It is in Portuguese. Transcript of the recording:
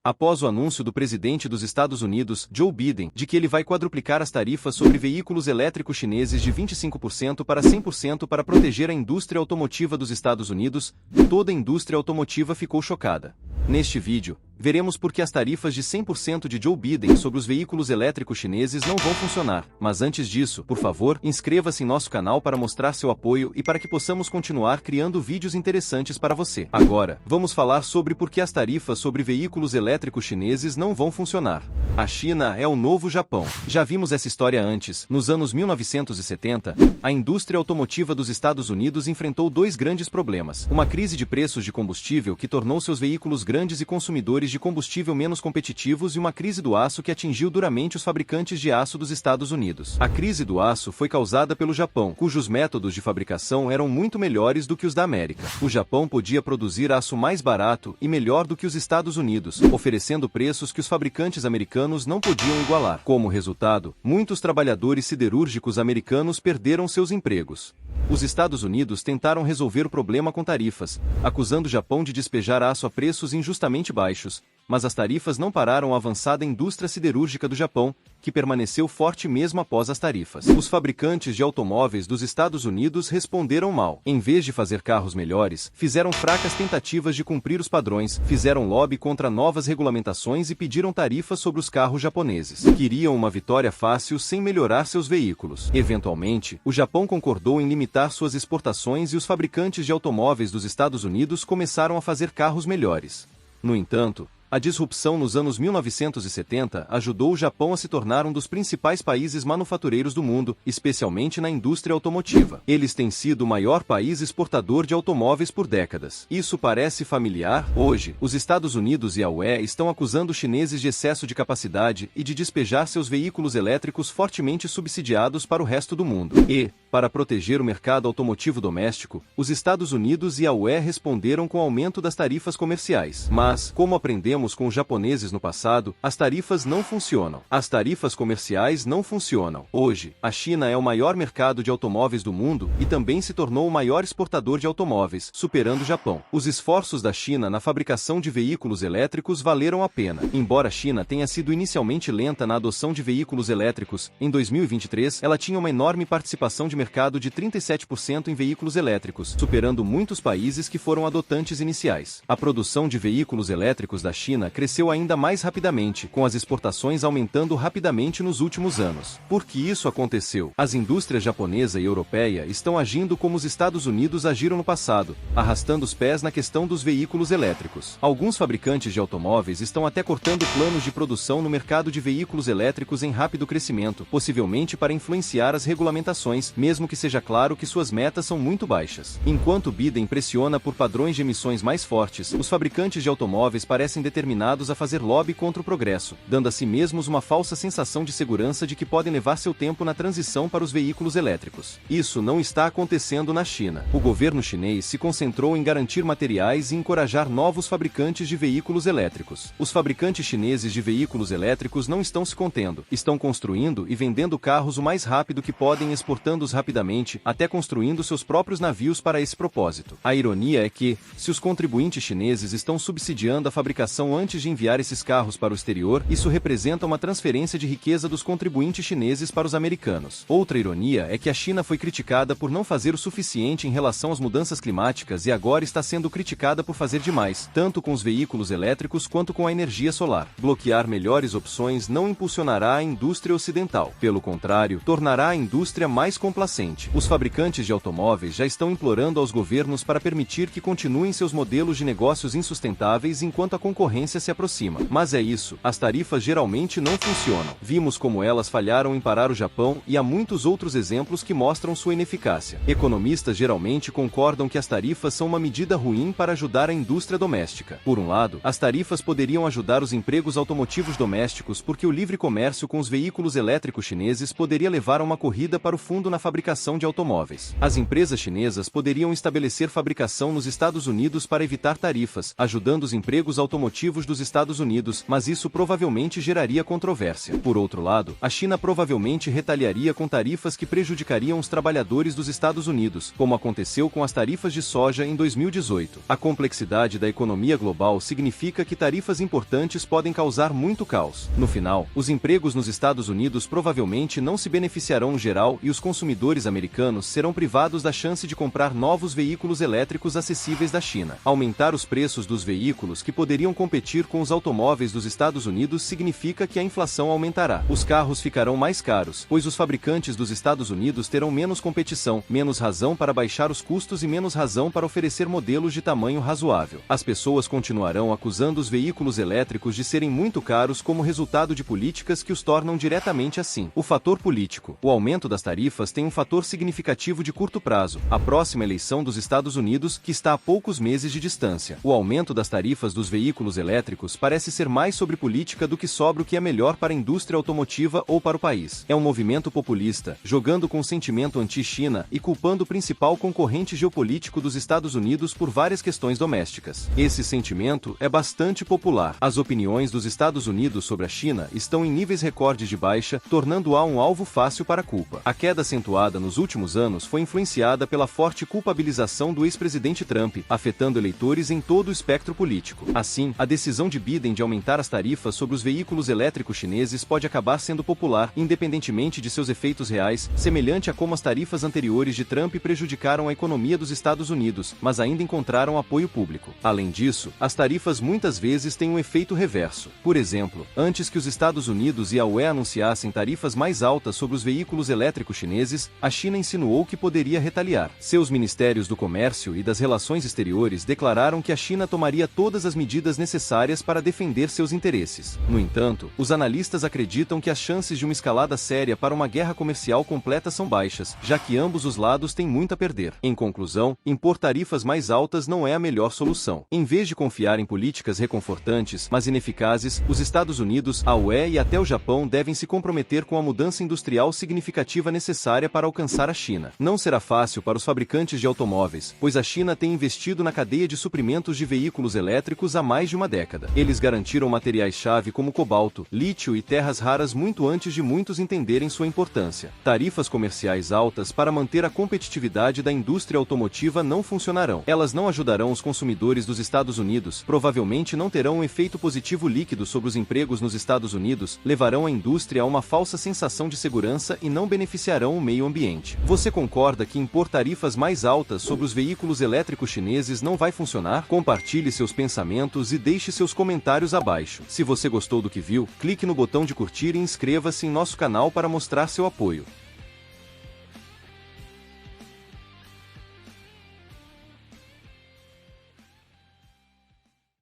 após o anúncio do presidente dos Estados Unidos, Joe Biden, de que ele vai quadruplicar as tarifas sobre veículos elétricos chineses de 25% para 100% para proteger a indústria automotiva dos Estados Unidos, toda a indústria automotiva ficou chocada. Neste vídeo, veremos por que as tarifas de 100% de Joe Biden sobre os veículos elétricos chineses não vão funcionar. Mas antes disso, por favor, inscreva-se em nosso canal para mostrar seu apoio e para que possamos continuar criando vídeos interessantes para você. Agora, vamos falar sobre por que as tarifas sobre veículos elétricos chineses não vão funcionar. A China é o novo Japão. Já vimos essa história antes. Nos anos 1970, a indústria automotiva dos Estados Unidos enfrentou dois grandes problemas. Uma crise de preços de combustível que tornou seus veículos grandes e consumidores de combustível menos competitivos e uma crise do aço que atingiu duramente os fabricantes de aço dos Estados Unidos. A crise do aço foi causada pelo Japão, cujos métodos de fabricação eram muito melhores do que os da América. O Japão podia produzir aço mais barato e melhor do que os Estados Unidos, oferecendo preços que os fabricantes americanos não podiam igualar. Como resultado, muitos trabalhadores siderúrgicos americanos perderam seus empregos. Os Estados Unidos tentaram resolver o problema com tarifas, acusando o Japão de despejar aço a preços injustamente baixos, mas as tarifas não pararam a avançada indústria siderúrgica do Japão, que permaneceu forte mesmo após as tarifas. Os fabricantes de automóveis dos Estados Unidos responderam mal. Em vez de fazer carros melhores, fizeram fracas tentativas de cumprir os padrões, fizeram lobby contra novas regulamentações e pediram tarifas sobre os carros japoneses. Queriam uma vitória fácil sem melhorar seus veículos. Eventualmente, o Japão concordou em limitar suas exportações e os fabricantes de automóveis dos Estados Unidos começaram a fazer carros melhores. No entanto, a disrupção nos anos 1970 ajudou o Japão a se tornar um dos principais países manufatureiros do mundo, especialmente na indústria automotiva. Eles têm sido o maior país exportador de automóveis por décadas. Isso parece familiar? Hoje, os Estados Unidos e a UE estão acusando os chineses de excesso de capacidade e de despejar seus veículos elétricos fortemente subsidiados para o resto do mundo. E, para proteger o mercado automotivo doméstico, os Estados Unidos e a UE responderam com o aumento das tarifas comerciais. Mas, como aprendemos com os japoneses no passado, as tarifas não funcionam. As tarifas comerciais não funcionam. Hoje, a China é o maior mercado de automóveis do mundo e também se tornou o maior exportador de automóveis, superando o Japão. Os esforços da China na fabricação de veículos elétricos valeram a pena. Embora a China tenha sido inicialmente lenta na adoção de veículos elétricos, em 2023 ela tinha uma enorme participação de mercado de 37% em veículos elétricos, superando muitos países que foram adotantes iniciais. A produção de veículos elétricos da China cresceu ainda mais rapidamente, com as exportações aumentando rapidamente nos últimos anos. Por que isso aconteceu? As indústrias japonesa e europeia estão agindo como os Estados Unidos agiram no passado, arrastando os pés na questão dos veículos elétricos. Alguns fabricantes de automóveis estão até cortando planos de produção no mercado de veículos elétricos em rápido crescimento, possivelmente para influenciar as regulamentações, mesmo que seja claro que suas metas são muito baixas. Enquanto Biden pressiona por padrões de emissões mais fortes, os fabricantes de automóveis parecem determinados a fazer lobby contra o progresso, dando a si mesmos uma falsa sensação de segurança de que podem levar seu tempo na transição para os veículos elétricos. Isso não está acontecendo na China. O governo chinês se concentrou em garantir materiais e encorajar novos fabricantes de veículos elétricos. Os fabricantes chineses de veículos elétricos não estão se contendo, estão construindo e vendendo carros o mais rápido que podem, exportando-os rapidamente, até construindo seus próprios navios para esse propósito. A ironia é que, se os contribuintes chineses estão subsidiando a fabricação antes de enviar esses carros para o exterior, isso representa uma transferência de riqueza dos contribuintes chineses para os americanos. Outra ironia é que a China foi criticada por não fazer o suficiente em relação às mudanças climáticas e agora está sendo criticada por fazer demais, tanto com os veículos elétricos quanto com a energia solar. Bloquear melhores opções não impulsionará a indústria ocidental. Pelo contrário, tornará a indústria mais complacente. Os fabricantes de automóveis já estão implorando aos governos para permitir que continuem seus modelos de negócios insustentáveis enquanto a concorrência se aproxima. Mas é isso, as tarifas geralmente não funcionam. Vimos como elas falharam em parar o Japão e há muitos outros exemplos que mostram sua ineficácia. Economistas geralmente concordam que as tarifas são uma medida ruim para ajudar a indústria doméstica. Por um lado, as tarifas poderiam ajudar os empregos automotivos domésticos porque o livre comércio com os veículos elétricos chineses poderia levar a uma corrida para o fundo na fabricação de automóveis. As empresas chinesas poderiam estabelecer fabricação nos Estados Unidos para evitar tarifas, ajudando os empregos automotivos automotivos dos Estados Unidos, mas isso provavelmente geraria controvérsia. Por outro lado, a China provavelmente retaliaria com tarifas que prejudicariam os trabalhadores dos Estados Unidos, como aconteceu com as tarifas de soja em 2018. A complexidade da economia global significa que tarifas importantes podem causar muito caos. No final, os empregos nos Estados Unidos provavelmente não se beneficiarão no geral e os consumidores americanos serão privados da chance de comprar novos veículos elétricos acessíveis da China. Aumentar os preços dos veículos que poderiam competir com os automóveis dos Estados Unidos significa que a inflação aumentará. Os carros ficarão mais caros, pois os fabricantes dos Estados Unidos terão menos competição, menos razão para baixar os custos e menos razão para oferecer modelos de tamanho razoável. As pessoas continuarão acusando os veículos elétricos de serem muito caros como resultado de políticas que os tornam diretamente assim. O fator político. O aumento das tarifas tem um fator significativo de curto prazo, a próxima eleição dos Estados Unidos, que está a poucos meses de distância. O aumento das tarifas dos veículos elétricos parece ser mais sobre política do que sobre o que é melhor para a indústria automotiva ou para o país. É um movimento populista, jogando com o sentimento anti-China e culpando o principal concorrente geopolítico dos Estados Unidos por várias questões domésticas. Esse sentimento é bastante popular. As opiniões dos Estados Unidos sobre a China estão em níveis recordes de baixa, tornando-a um alvo fácil para a culpa. A queda acentuada nos últimos anos foi influenciada pela forte culpabilização do ex-presidente Trump, afetando eleitores em todo o espectro político. Assim, a decisão de Biden de aumentar as tarifas sobre os veículos elétricos chineses pode acabar sendo popular, independentemente de seus efeitos reais, semelhante a como as tarifas anteriores de Trump prejudicaram a economia dos Estados Unidos, mas ainda encontraram apoio público. Além disso, as tarifas muitas vezes têm um efeito reverso. Por exemplo, antes que os Estados Unidos e a UE anunciassem tarifas mais altas sobre os veículos elétricos chineses, a China insinuou que poderia retaliar. Seus ministérios do Comércio e das Relações Exteriores declararam que a China tomaria todas as medidas necessárias para defender seus interesses. No entanto, os analistas acreditam que as chances de uma escalada séria para uma guerra comercial completa são baixas, já que ambos os lados têm muito a perder. Em conclusão, impor tarifas mais altas não é a melhor solução. Em vez de confiar em políticas reconfortantes, mas ineficazes, os Estados Unidos, a UE e até o Japão devem se comprometer com a mudança industrial significativa necessária para alcançar a China. Não será fácil para os fabricantes de automóveis, pois a China tem investido na cadeia de suprimentos de veículos elétricos há mais de uma década. Eles garantiram materiais-chave como cobalto, lítio e terras raras muito antes de muitos entenderem sua importância. Tarifas comerciais altas para manter a competitividade da indústria automotiva não funcionarão. Elas não ajudarão os consumidores dos Estados Unidos, provavelmente não terão um efeito positivo líquido sobre os empregos nos Estados Unidos, levarão a indústria a uma falsa sensação de segurança e não beneficiarão o meio ambiente. Você concorda que impor tarifas mais altas sobre os veículos elétricos chineses não vai funcionar? Compartilhe seus pensamentos e deixe seus comentários abaixo. Se você gostou do que viu, clique no botão de curtir e inscreva-se em nosso canal para mostrar seu apoio.